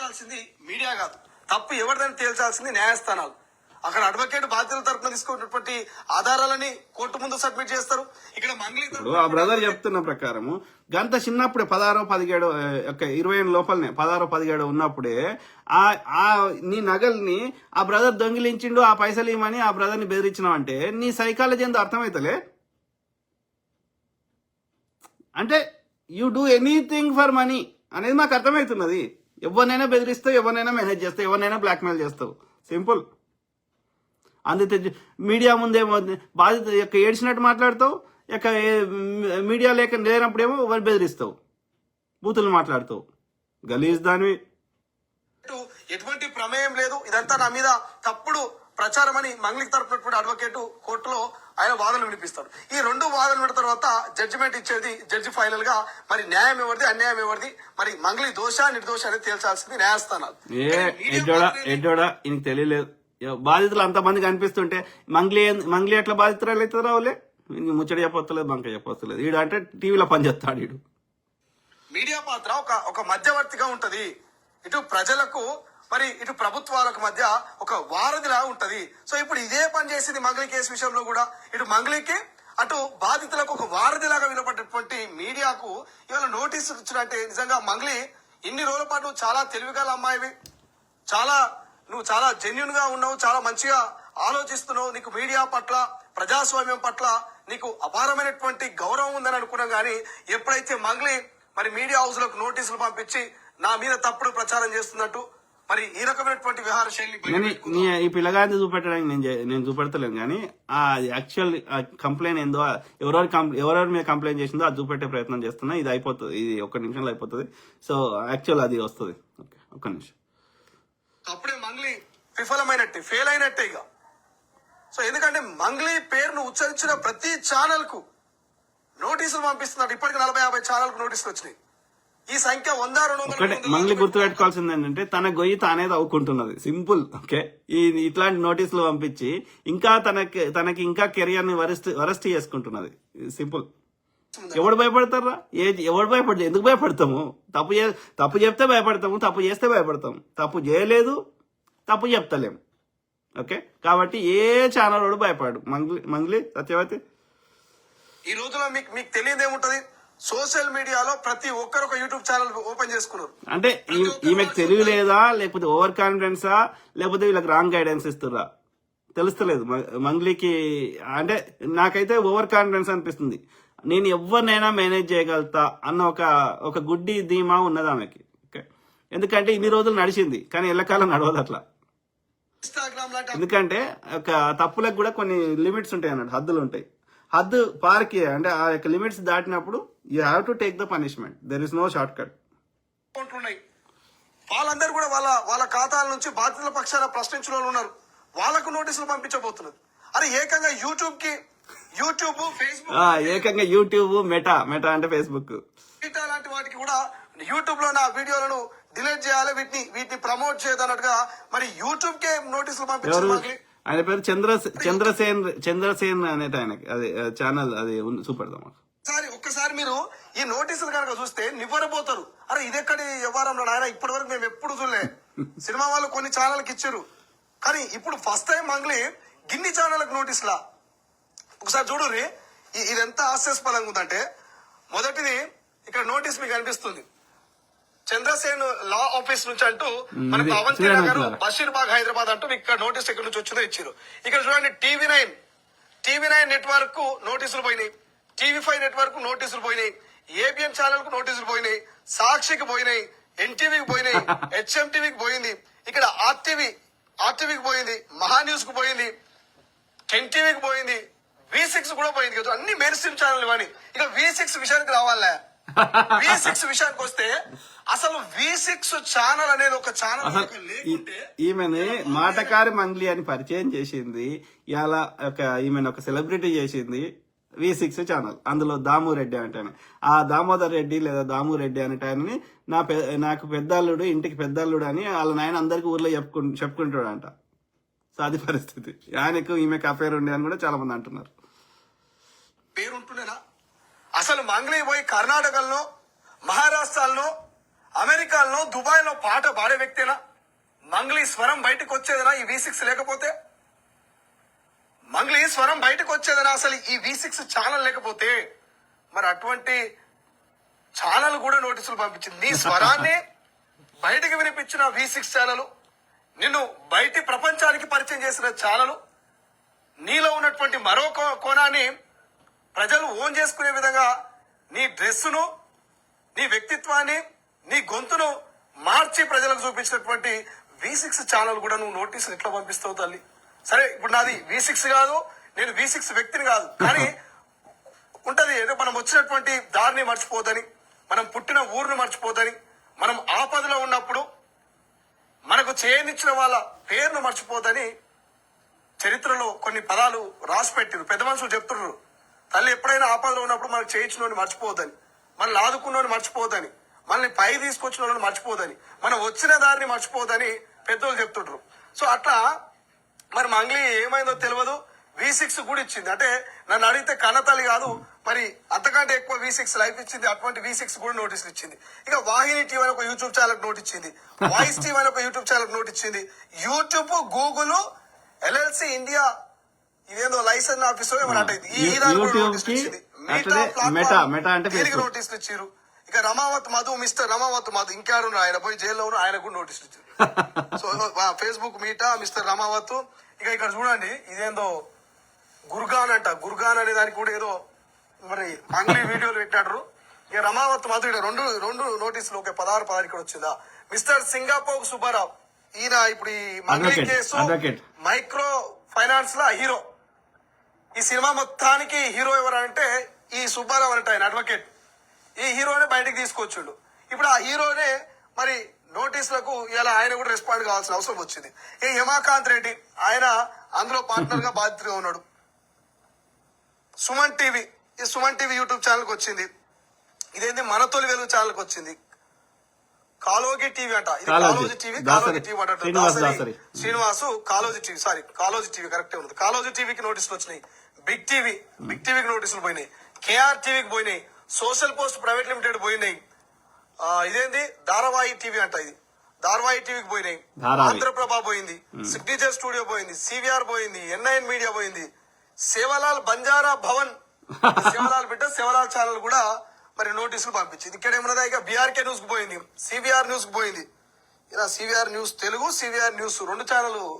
తేల్చాల్సింది media కాదు, తప్పు ఎవరిదని తేల్చాల్సింది న్యాయస్థానాలు. అక్కడ అడ్వకేట్ బాధ్యతల తరఫున తీసుకున్నటువంటి ఆధారాలని కోర్టు ముందు సబ్మిట్ చేస్తారు. ఇక్కడ మంగళి ఆ బ్రదర్ చెప్తున్న ప్రకారము గంత చిన్నప్పుడే 16, 17 20 లోపలనే 16, 17 ఉన్నప్పుడే ఆ నీ నగల్ని ఆ బ్రదర్ దొంగిలించిండు, ఆ పైసలు ఇవ్వమని ఆ బ్రదర్ ని బెదిరించినావు అంటే నీ సైకాలజీ ఎంతో అర్థమైతలే. అంటే you do anything for money అనేది మాకు అర్థమవుతున్నది. ఎవరినైనా బెదిరిస్తావు, ఎవరినైనా మేనేజ్ చేస్తావు, ఎవరినైనా బ్లాక్మెయిల్ చేస్తావు, సింపుల్. అందుకే మీడియా ముందేమో బాధిత ఏడ్చినట్టు మాట్లాడతావు, మీడియా లేనప్పుడేమో వారు బెదిరిస్తావు, బూతులు మాట్లాడతావు, గలీజ్ దానివి. ఎటువంటి ప్రమేయం లేదు, ఇదంతా నా మీద తప్పుడు ప్రచారం అని మంగళికి తరపున అడ్వకేట్ కోర్టులో ఆయన వాదనలు వినిపిస్తాడు. ఈ 2 వాదనలు విన్న తర్వాత జడ్జిమెంట్ ఇచ్చేది జడ్జి ఫైనల్ గా మరి న్యాయం ఎవరిది అన్యాయం ఎవరిది, మరి మంగళి దోష నిర్దోష అనేది తేల్చాల్సింది న్యాయస్థానాలు. ఎడ్డోడా ఇంక తెలియలేదు. బాధితులు అంతమంది కనిపిస్తుంటే మంగ్లీ ఎట్లా బాధితురాలు అవుతారా వాళ్ళే ముచ్చట చెప్పలేదు, బంక చెప్పలేదు. ఈడు అంటే టీవీలో పనిచేస్తాడు. ఈడు మీడియా పాత్ర ఒక మధ్యవర్తిగా ఉంటది. ఇటు ప్రజలకు మరి ఇటు ప్రభుత్వాలకు మధ్య ఒక వారధిలా ఉంటది. సో ఇప్పుడు ఇదే పని చేసింది మంగళి కేసు విషయంలో కూడా. ఇటు మంగళికి అటు బాధితులకు ఒక వారధిలాగా వినపడేటువంటి మీడియాకు ఇవాళ నోటీసులు ఇచ్చినట్టే. నిజంగా మంగళి ఇన్ని రోజుల పాటు చాలా తెలివిగల అమ్మాయివి, నువ్వు చాలా జెన్యున్ గా ఉన్నావు, చాలా మంచిగా ఆలోచిస్తున్నావు, నీకు మీడియా పట్ల ప్రజాస్వామ్యం పట్ల నీకు అపారమైనటువంటి గౌరవం ఉందని అనుకున్నాం. కానీ ఎప్పుడైతే మంగళి మరి మీడియా హౌస్ లకు నోటీసులు పంపించి నా మీద తప్పుడు ప్రచారం చేస్తున్నట్టు మరి ఈ రకమైనటువంటి వ్యవహార శైలి ఈ పిల్లగాన్ని చూపెట్టడానికి నేను చూపెడతలేను. కానీ ఆ యాక్చువల్ కంప్లైంట్ ఏందో ఎవరెవరి మీద కంప్లైంట్ చేసిందో అది చూపెట్టే ప్రయత్నం చేస్తున్నా. ఇది అయిపోతుంది, ఇది 1 నిమిషంలో అయిపోతుంది. సో యాక్చువల్ అది వస్తుంది. ఓకే, 1 నిమిషం. అప్పుడే మంగళి విఫలమైనట్టే, ఫెయిల్ అయినట్టే ఇక. సో ఎందుకంటే మంగళి పేరును ఉచ్చరించిన ప్రతి ఛానల్ కు నోటీసులు పంపిస్తున్నారు. ఇప్పటికి 40-50 ఛానల్ కు నోటీసులు వచ్చినాయి. ఈ సంఖ్య 100-200. మంగళి గుర్తు పెట్టుకోవాల్సింది ఏంటంటే తన గొయ్యి తానే తవ్వుకుంటున్నది, సింపుల్. ఓకే, ఇట్లాంటి నోటీసులు పంపించి ఇంకా తనకి ఇంకా కెరియర్ ని వరస్ట్ చేసుకుంటున్నది, సింపుల్. ఎవడు భయపడతారా? ఎవడు భయపడదు? ఎందుకు భయపడతాము? తప్పు చెప్తే భయపడతాము, తప్పు చేస్తే భయపడతాము. తప్పు చేయలేదు, తప్పు చెప్తలేము. ఓకే, కాబట్టి ఏ ఛానల్ వాడు భయపడు. మంగళి సత్యవతి ఈ రోజులో మీకు తెలియదు ఏముంటది, సోషల్ మీడియాలో ప్రతి ఒక్కరు ఒక యూట్యూబ్ ఛానల్ ఓపెన్ చేసుకున్నారు. అంటే ఈమెకు తెలివి లేదా, లేకపోతే ఓవర్ కాన్ఫిడెన్సా, లేకపోతే వీళ్ళకి రాంగ్ గైడెన్స్ ఇస్తుర్రా తెలుస్తలేదు మంగళికి. అంటే నాకైతే ఓవర్ కాన్ఫిడెన్స్ అనిపిస్తుంది. నేను ఎవరినైనా మేనేజ్ చేయగలుగుతా అన్న ఒక గుడ్డి ధీమా ఉన్నది ఆమెకి. ఓకే, ఎందుకంటే ఇన్ని రోజులు నడిచింది, కానీ ఎల్లకాలం నడవదు అట్లా. ఎందుకంటే ఒక తప్పులకు కూడా కొన్ని లిమిట్స్ ఉంటాయి అన్నట్టు, హద్దులు ఉంటాయి. హద్దు పార్కి అంటే ఆ యొక్క లిమిట్స్ దాటినప్పుడు you have to take the punishment. There is no shortcut. వాళ్ళందరూ కూడా వాళ్ళ ఖాతాల నుంచి బాధితుల పక్షాన ప్రశ్నించిన వాళ్ళు ఉన్నారు. వాళ్ళకు నోటీసులు పంపించబోతున్నారు. అరే ఏకంగా యూట్యూబ్, ఫేస్బుక్, ఏకంగా యూట్యూబ్, మెటా అంటే ఫేస్బుక్, ట్విట్టర్ లాంటి వాటికి కూడా యూట్యూబ్ లో నా వీడియోలను డిలీట్ చేయాలి, వీటిని ప్రమోట్ చేయదన్నట్టుగా మరి యూట్యూబ్ కే నోటీసులు పంపించారు. ఆయన పేరు చంద్రసేన్ అనేట ఆయనకి అది ఛానల్, అది చూపెడదాం. ఒక్కసారి మీరు ఈ నోటీసులు కనుక చూస్తే నివ్వరపోతారు. అరే ఇదెక్కడి వ్యవహారంలో ఆయన ఇప్పటి వరకు మేము ఎప్పుడు చూడలే. సినిమా వాళ్ళు కొన్ని ఛానల్కి ఇచ్చారు, కానీ ఇప్పుడు ఫస్ట్ టైం మంగళి గిన్ని ఛానల్కి నోటీసులా. ఒకసారి చూడుర్రి, ఇదెంత హాస్యాస్పదంగా ఉందంటే, మొదటిది ఇక్కడ నోటీస్ మీకు అనిపిస్తుంది, చంద్రసేన్ లా ఆఫీస్ నుంచి అంటూ మనకు అవంతి నగర్, బషీర్బాగ్, హైదరాబాద్ అంటూ మీకు ఇక్కడ నోటీస్ ఎక్కడి నుంచి వచ్చిందో ఇచ్చారు. ఇక్కడ చూడండి, టీవీ9 నెట్వర్క్ కు నోటీసులు పోయినాయి, టీవీ5 నెట్వర్క్ కు నోటీసులు పోయినాయి, ఏబిఎన్ ఛానల్ కు నోటీసులు పోయినాయి, సాక్షికి పోయినాయి, ఎన్టీవీకి పోయినాయి, హెచ్ఎంటీవీకి పోయింది, ఇక్కడ ఆర్టీవీకి పోయింది, మహాన్యూస్ కు పోయింది, ఎన్టీవీకి పోయింది, V6 కూడా పోయింది కదా. అన్ని మెయిన్ స్ట్రీమ్ ఛానల్ ఇవన్నీ. ఇక V6 విషయానికి రావాలా? V6 విషయానికి వస్తే అసలు V6 ఛానల్ అనేది ఒక ఛానల్ లేకుంటే ఈమెని మాటకారి మంగ్లీ అని పరిచయం చేసింది. ఇలా ఈమెను ఒక సెలబ్రిటీ చేసింది V6 ఛానల్. అందులో దాము రెడ్డి అంటాను, ఆ దామోదర్ రెడ్డి లేదా దాము రెడ్డి అనేటాయనని నాకు పెద్దల్లుడు, ఇంటికి పెద్దల్లుడు అని వాళ్ళ నాయన అందరికి ఊర్లో చెప్పుకుంటాడు అంట. సో అది పరిస్థితి. ఆయనకు ఈమెకు అఫేర్ ఉండే అని కూడా చాలా మంది అంటున్నారు. పేరుంటుండేనా? అసలు మంగళి పోయి కర్ణాటకలో, మహారాష్ట్రలో అమెరికాలో దుబాయ్ లో పాట పాడే వ్యక్తేనా? మంగ్లీ స్వరం బయటకు వచ్చేదనా ఈ V6 లేకపోతే? మంగ్లీ స్వరం బయటకు వచ్చేదనా అసలు ఈ V6 ఛానల్ లేకపోతే? మరి అటువంటి ఛానల్ కూడా నోటీసులు పంపించింది. నీ స్వరాన్ని బయటకు వినిపించిన V6 ఛానల్, నిన్ను బయటి ప్రపంచానికి పరిచయం చేసిన ఛానల్, నీలో ఉన్నటువంటి మరో కోణాన్ని ప్రజలు ఓన్ చేసుకునే విధంగా నీ డ్రెస్సును, నీ వ్యక్తిత్వాన్ని, నీ గొంతును మార్చి ప్రజలకు చూపించినటువంటి V6 ఛానల్ కూడా నువ్వు నోటీసులు ఎట్లా పంపిస్తావు తల్లి? సరే, ఇప్పుడు నాది V6 కాదు, నేను V6 వ్యక్తిని కాదు, కానీ ఉంటది ఏదో మనం వచ్చినటువంటి దారిని మర్చిపోదని, మనం పుట్టిన ఊరును మర్చిపోదని, మనం ఆపదలో ఉన్నప్పుడు మనకు చేయనిచ్చిన వాళ్ళ పేరును మర్చిపోదని చరిత్రలో కొన్ని పదాలు రాసి పెట్టిరు. పెద్ద మనుషులు చెప్తున్నారు, తల్లి ఎప్పుడైనా ఆపదలో ఉన్నప్పుడు మనకు చేయించిన మర్చిపోవద్దని, మనల్ని ఆదుకున్నోని మర్చిపోవద్దని, మనల్ని పై తీసుకొచ్చిన వాళ్ళని మర్చిపోదని, మనం వచ్చిన దారిని మర్చిపోదని పెద్దోళ్ళు చెప్తుంటారు. సో అట్లా మరి మంగ్లీ ఏమైందో తెలియదు, V6 కూడా ఇచ్చింది. అంటే నన్ను అడిగితే కన్నతల్లి కాదు, మరి అంతకంటే ఎక్కువ V6 లైఫ్ ఇచ్చింది. అటువంటి V6 కూడా నోటీసులు ఇచ్చింది. ఇక వాహిని టీవీ అని ఒక యూట్యూబ్ ఛానల్ నోట్ ఇచ్చింది, వాయిస్ టీవీ అని ఒక యూట్యూబ్ ఛానల్ నోట్ ఇచ్చింది, యూట్యూబ్, గూగుల్, LLC ఇండియా ఇదేందో లైసెన్స్ ఆఫీసర్ ఏమన్నట్టు ఈ నోటీసులు ఇచ్చింది. మెటా అంటే దీనికి నోటీసులు ఇచ్చారు. ఇక రమావత్ మధు, మిస్టర్ రమావత్ మధు ఇంకాడున్నారు, ఆయన పోయి జైల్లో ఉన్నారు, ఆయన కూడా నోటీసులు ఇచ్చారు. So Facebook Meta mister Ramavath. ఇక ఇక్కడ చూడండి, ఇదేందో గుర్గాన్ అంట, గుర్గాన్ అనే దానికి కూడా ఏదో మరి మంగ్లీ వీడియోలు పెట్టాడు. ఇక రమావత్ మధు రెండు నోటీసులు ఒక 16 ఇక్కడ వచ్చిందా. మిస్టర్ సింగాపోర్ సుబ్బారావు, ఈయన ఇప్పుడు ఈ మంగ్లీ కేసు మైక్రో ఫైనాన్స్ లా హీరో. ఈ సినిమా మొత్తానికి హీరో ఎవరంటే ఈ సుబ్బారావు అంటే ఆయన అడ్వకేట్. ఈ హీరోనే బయటకు తీసుకొచ్చిండు. ఇప్పుడు ఆ హీరోనే మరి నోటీసులకు ఇలా ఆయన కూడా రెస్పాండ్ కావాల్సిన అవసరం వచ్చింది. ఈ హిమాకాంత్ రెడ్డి ఆయన అందులో పార్ట్నర్ గా బాధితుడిగా ఉన్నాడు. సుమన్ టీవీ, ఈ సుమన్ టీవీ యూట్యూబ్ ఛానల్కి వచ్చింది. ఇదేంటి మన తొలి వెలుగు ఛానల్కి వచ్చింది. కాలోజీ టీవీ అంట, ఇది కాలోజీ టీవీ, కాలోజీ టీవీ అంట Srinivasu, Kaloji TV, sorry Kaloji TV కరెక్టే ఉంది. కాలోజీ టీవీకి నోటీసులు వచ్చినాయి, బిగ్ టీవీకి నోటీసులు పోయినాయి, KR టీవీకి పోయినాయి, సోషల్ పోస్ట్ ప్రైవేట్ లిమిటెడ్ పోయినాయి. ఇదేంది ధారావాహి టీవీ అంట, ఇది ధారావాహి టీవీకి పోయినాయి, ఆంధ్రప్రభ పోయింది, సిగ్నేచర్ స్టూడియో పోయింది, CVR పోయింది, NIN మీడియా పోయింది, సేవలాల్ బంజారా భవన్, సేవలాల్ బిడ్డ సేవలాల్ ఛానల్ కూడా మరి నోటీసులు పంపించింది. ఇక్కడ ఏమన్నా ఇక BRK న్యూస్ కు పోయింది, CVR న్యూస్ కు పోయింది. ఇలా CVR news Telugu, CVR news 2 channel